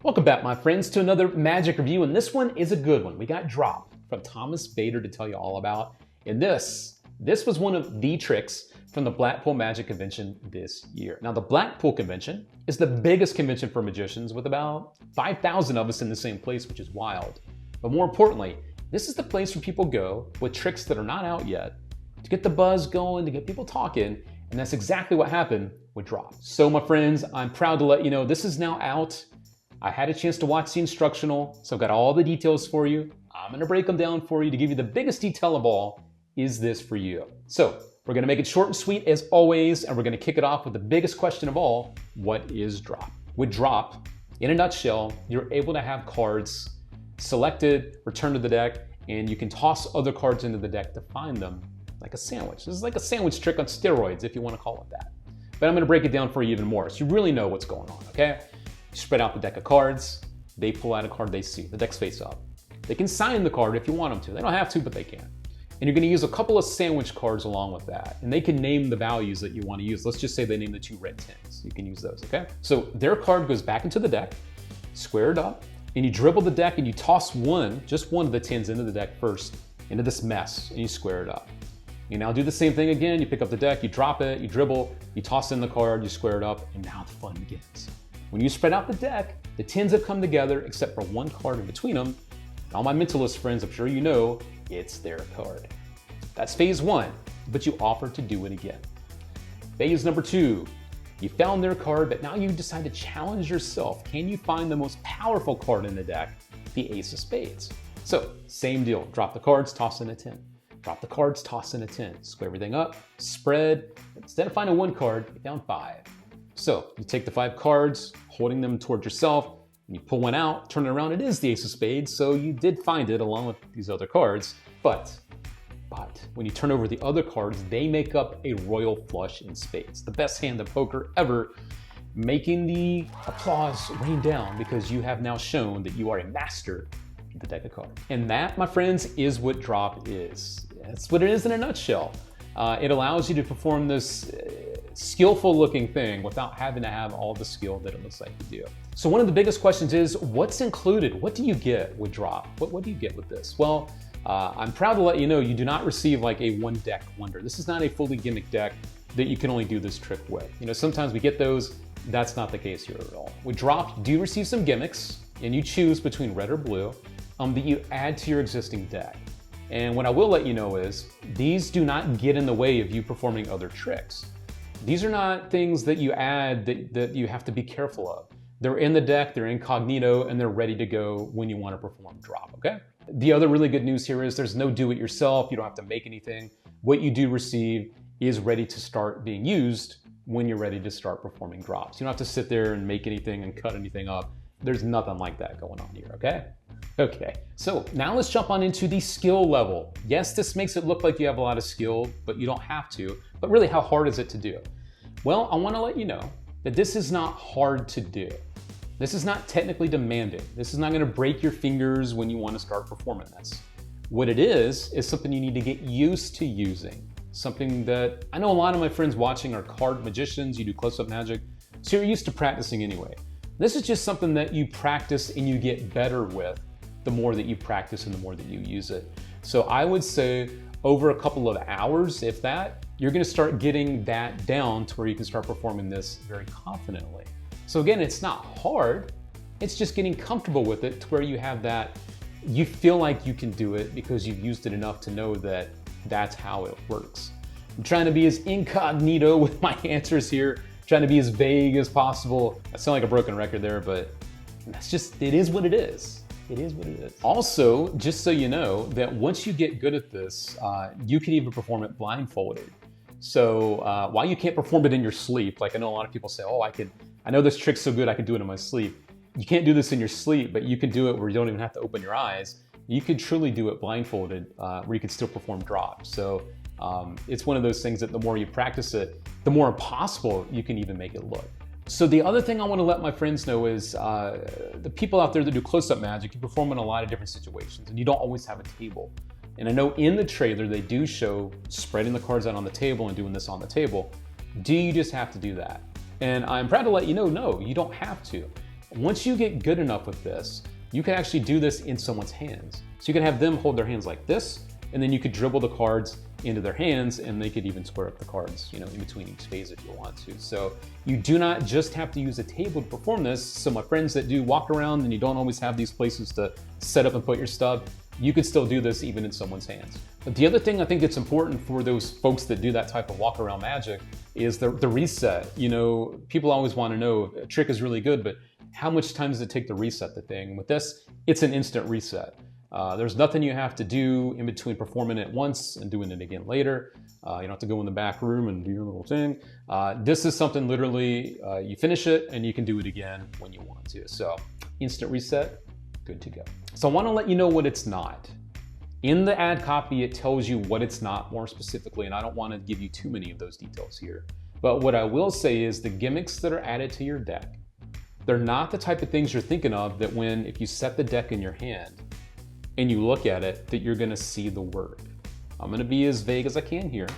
Welcome back, my friends, to another Magic review, and this one is a good one. We got Drop from Thomas Badar to tell you all about. And this was one of the tricks from the Blackpool Magic Convention this year. Now, the Blackpool Convention is the biggest convention for magicians with about 5,000 of us in the same place, which is wild. But more importantly, this is the place where people go with tricks that are not out yet to get the buzz going, to get people talking, and that's exactly what happened with Drop. So, my friends, I'm proud to let you know this is now out. I had a chance to watch the instructional, so I've got all the details for you. I'm gonna break them down for you to give you the biggest detail of all. Is this for you? So we're gonna make it short and sweet as always, and we're gonna kick it off with the biggest question of all: what is Drop? With Drop, in a nutshell, you're able to have cards selected, returned to the deck, and you can toss other cards into the deck to find them like a sandwich. This is like a sandwich trick on steroids, if you wanna call it that. But I'm gonna break it down for you even more, so you really know what's going on, okay? You spread out the deck of cards, they pull out a card they see, the deck's face up. They can sign the card if you want them to. They don't have to, but they can. And you're gonna use a couple of sandwich cards along with that. And they can name the values that you wanna use. Let's just say they name the 2 red 10s. You can use those, okay? So their card goes back into the deck, squared up, and you dribble the deck and you toss just one of the 10s into the deck first, into this mess, and you square it up. You now do the same thing again. You pick up the deck, you drop it, you dribble, you toss in the card, you square it up, and now the fun begins. When you spread out the deck, the 10s have come together except for one card in between them. And all my mentalist friends, I'm sure you know, it's their card. That's phase 1, but you offer to do it again. Phase number 2, you found their card, but now you decide to challenge yourself. Can you find the most powerful card in the deck, the Ace of Spades? So, same deal, drop the cards, toss in a 10. Drop the cards, toss in a 10. Square everything up, spread. Instead of finding one card, you found 5. So you take the 5 cards, holding them towards yourself, and you pull one out, turn it around, it is the Ace of Spades, so you did find it along with these other cards. But when you turn over the other cards, they make up a royal flush in spades. The best hand of poker ever, making the applause rain down because you have now shown that you are a master of the deck of cards. And that, my friends, is what Drop is. That's what it is in a nutshell. It allows you to perform this skillful looking thing without having to have all the skill that it looks like you do. So one of the biggest questions is, what's included? What do you get with Drop? What do you get with this? Well, I'm proud to let you know you do not receive like a one deck wonder. This is not a fully gimmick deck that you can only do this trick with. You know, sometimes we get those. That's not the case here at all. With Drop, you do receive some gimmicks, and you choose between red or blue that you add to your existing deck. And what I will let you know is, these do not get in the way of you performing other tricks. These are not things that you add that you have to be careful of. They're in the deck, they're incognito, and they're ready to go when you want to perform Drop, okay? The other really good news here is there's no do-it-yourself. You don't have to make anything. What you do receive is ready to start being used when you're ready to start performing drops. You don't have to sit there and make anything and cut anything up. There's nothing like that going on here, okay? Okay, so now let's jump on into the skill level. Yes, this makes it look like you have a lot of skill, but you don't have to. But really, how hard is it to do? Well, I want to let you know that this is not hard to do. This is not technically demanding. This is not going to break your fingers when you want to start performing this. What it is something you need to get used to using. Something that I know a lot of my friends watching are card magicians, you do close-up magic, so you're used to practicing anyway. This is just something that you practice and you get better with the more that you practice and the more that you use it. So I would say over a couple of hours, if that, you're gonna start getting that down to where you can start performing this very confidently. So again, it's not hard, it's just getting comfortable with it to where you have that, you feel like you can do it because you've used it enough to know that that's how it works. I'm trying to be as incognito with my answers here, trying to be as vague as possible. I sound like a broken record there, but that's just, it is what it is. It is what it is. Also, just so you know, that once you get good at this, you can even perform it blindfolded. So while you can't perform it in your sleep, like I know a lot of people say, oh, I know this trick's so good I can do it in my sleep. You can't do this in your sleep, but you can do it where you don't even have to open your eyes. You could truly do it blindfolded, where you can still perform drops. So it's one of those things that the more you practice it, the more impossible you can even make it look. So the other thing I want to let my friends know is the people out there that do close-up magic, you perform in a lot of different situations and you don't always have a table. And I know in the trailer they do show spreading the cards out on the table and doing this on the table. Do you just have to do that? And I'm proud to let you know, no, you don't have to. Once you get good enough with this, you can actually do this in someone's hands. So you can have them hold their hands like this, and then you could dribble the cards into their hands, and they could even square up the cards, in between each phase if you want to. So you do not just have to use a table to perform this. So my friends that do walk around and you don't always have these places to set up and put your stuff, you could still do this even in someone's hands. But the other thing I think that's important for those folks that do that type of walk around magic is the reset. People always want to know, a trick is really good, but how much time does it take to reset the thing? With this, it's an instant reset. There's nothing you have to do in between performing it once and doing it again later. You don't have to go in the back room and do your little thing. This is something literally, you finish it and you can do it again when you want to. So instant reset, good to go. So I want to let you know what it's not. In the ad copy, it tells you what it's not more specifically, and I don't want to give you too many of those details here. But what I will say is the gimmicks that are added to your deck, they're not the type of things you're thinking of that if you set the deck in your hand and you look at it, that you're gonna see the word. I'm gonna be as vague as I can here.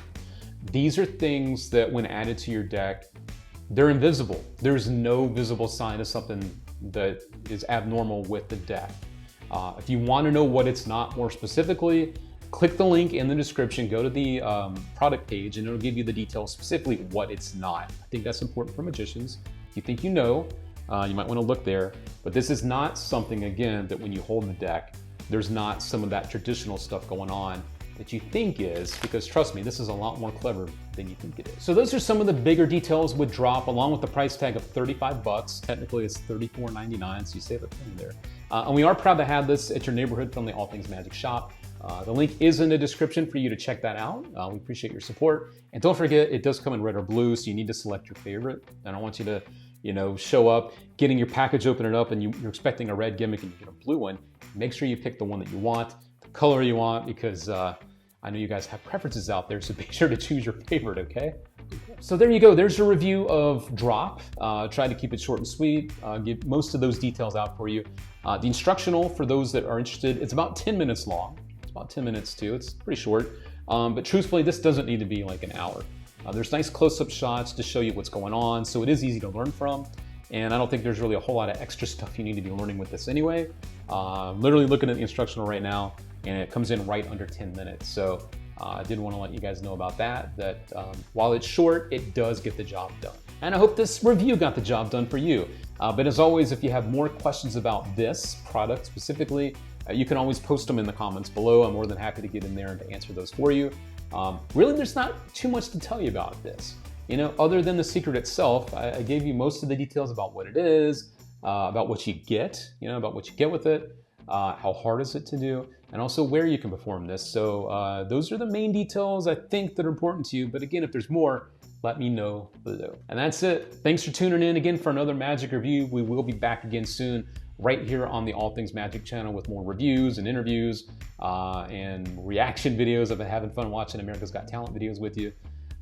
These are things that when added to your deck, they're invisible. There's no visible sign of something that is abnormal with the deck. If you wanna know what it's not more specifically, click the link in the description, go to the product page, and it'll give you the details specifically what it's not. I think that's important for magicians. If you think you know, you might wanna look there, but this is not something, again, that when you hold the deck, there's not some of that traditional stuff going on that you think is, because trust me, this is a lot more clever than you think it is. So those are some of the bigger details with drop, along with the price tag of 35 bucks. Technically it's $34.99, so you save a penny there. And we are proud to have this at your neighborhood-friendly All Things Magic shop. The link is in the description for you to check that out. We appreciate your support. And don't forget, it does come in red or blue, so you need to select your favorite. And I want you to show up, getting your package, open it up, and you're expecting a red gimmick and you get a blue one. Make sure you pick the one that you want, the color you want, because I know you guys have preferences out there, so be sure to choose your favorite, okay? So there you go, there's a review of Drop. Try to keep it short and sweet, get most of those details out for you. The instructional, for those that are interested, it's about 10 minutes long. It's about 10 minutes too, it's pretty short. But truthfully, this doesn't need to be like an hour. There's nice close-up shots to show you what's going on, so it is easy to learn from. And I don't think there's really a whole lot of extra stuff you need to be learning with this anyway. Literally looking at the instructional right now, and it comes in right under 10 minutes. So I did want to let you guys know about that while it's short, it does get the job done. And I hope this review got the job done for you. But as always, if you have more questions about this product specifically, you can always post them in the comments below. I'm more than happy to get in there and to answer those for you. Really, there's not too much to tell you about this. Other than the secret itself, I gave you most of the details about what it is, about what you get, about what you get with it, how hard is it to do, and also where you can perform this. So those are the main details I think that are important to you. But again, if there's more, let me know below. And that's it. Thanks for tuning in again for another magic review. We will be back again soon, right here on the All Things Magic channel with more reviews and interviews and reaction videos. I've been having fun watching America's Got Talent videos with you.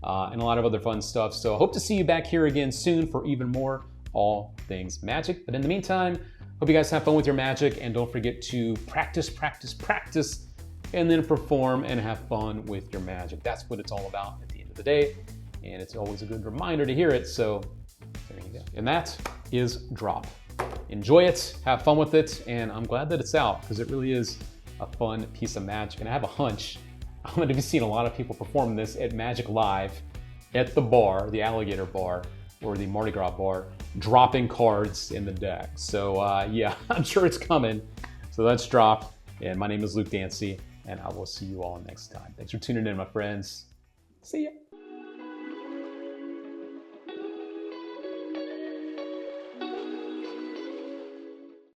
And a lot of other fun stuff. So I hope to see you back here again soon for even more All Things Magic. But in the meantime, hope you guys have fun with your magic, and don't forget to practice, practice, practice, and then perform and have fun with your magic. That's what it's all about at the end of the day. And it's always a good reminder to hear it. So there you go. And that is Drop. Enjoy it, have fun with it, and I'm glad that it's out because it really is a fun piece of magic. And I have a hunch I'm going to be seeing a lot of people perform this at Magic Live, at the bar, the Alligator Bar, or the Mardi Gras Bar, dropping cards in the deck. So yeah, I'm sure it's coming. So let's drop. And my name is Luke Dancy, and I will see you all next time. Thanks for tuning in, my friends. See ya.